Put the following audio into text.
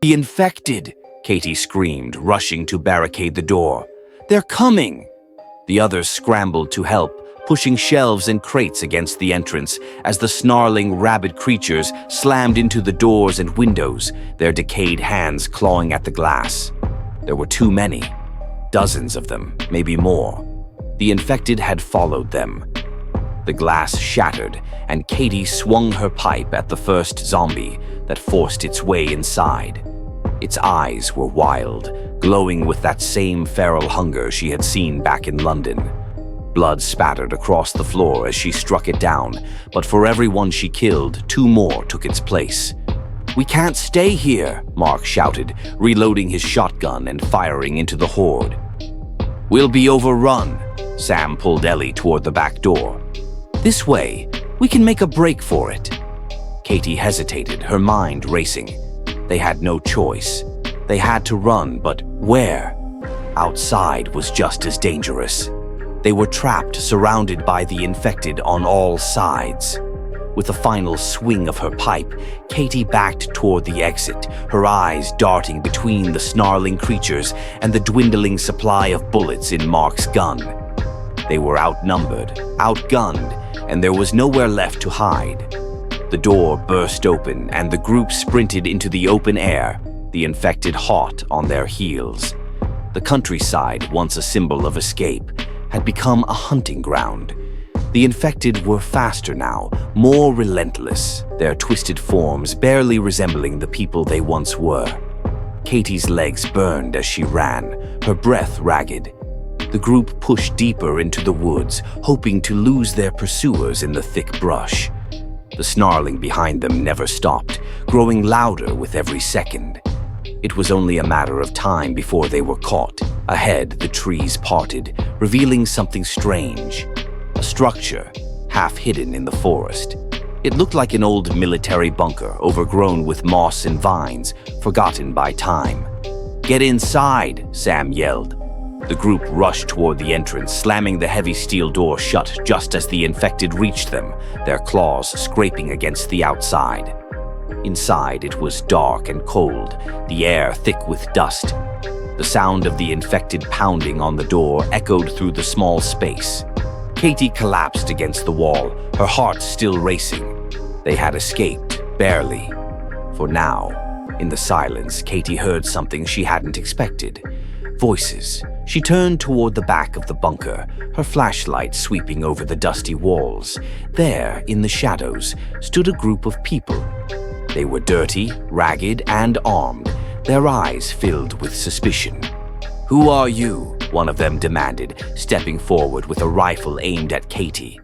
The infected, Katie screamed, rushing to barricade the door. They're coming! The others scrambled to help, pushing shelves and crates against the entrance as the snarling, rabid creatures slammed into the doors and windows, their decayed hands clawing at the glass. There were too many. Dozens of them, maybe more. The infected had followed them. The glass shattered, and Katie swung her pipe at the first zombie that forced its way inside. Its eyes were wild, glowing with that same feral hunger she had seen back in London. Blood spattered across the floor as she struck it down, but for every one she killed, 2 more took its place. "We can't stay here," Mark shouted, reloading his shotgun and firing into the horde. "We'll be overrun." Sam pulled Ellie toward the back door. "This way, we can make a break for it." Katie hesitated, her mind racing. They had no choice. They had to run, but where? Outside was just as dangerous. They were trapped, surrounded by the infected on all sides. With a final swing of her pipe, Katie backed toward the exit, her eyes darting between the snarling creatures and the dwindling supply of bullets in Mark's gun. They were outnumbered, outgunned, and there was nowhere left to hide. The door burst open and the group sprinted into the open air, the infected hot on their heels. The countryside, once a symbol of escape, had become a hunting ground. The infected were faster now, more relentless, their twisted forms barely resembling the people they once were. Katie's legs burned as she ran, her breath ragged. The group pushed deeper into the woods, hoping to lose their pursuers in the thick brush. The snarling behind them never stopped, growing louder with every second. It was only a matter of time before they were caught. Ahead, the trees parted, revealing something strange. A structure, half hidden in the forest. It looked like an old military bunker, overgrown with moss and vines, forgotten by time. "Get inside," Sam yelled. The group rushed toward the entrance, slamming the heavy steel door shut just as the infected reached them, their claws scraping against the outside. Inside, it was dark and cold, the air thick with dust. The sound of the infected pounding on the door echoed through the small space. Katie collapsed against the wall, her heart still racing. They had escaped, barely. For now, in the silence, Katie heard something she hadn't expected. Voices. She turned toward the back of the bunker, her flashlight sweeping over the dusty walls. There, in the shadows, stood a group of people. They were dirty, ragged, and armed, their eyes filled with suspicion. "Who are you?" one of them demanded, stepping forward with a rifle aimed at Katie.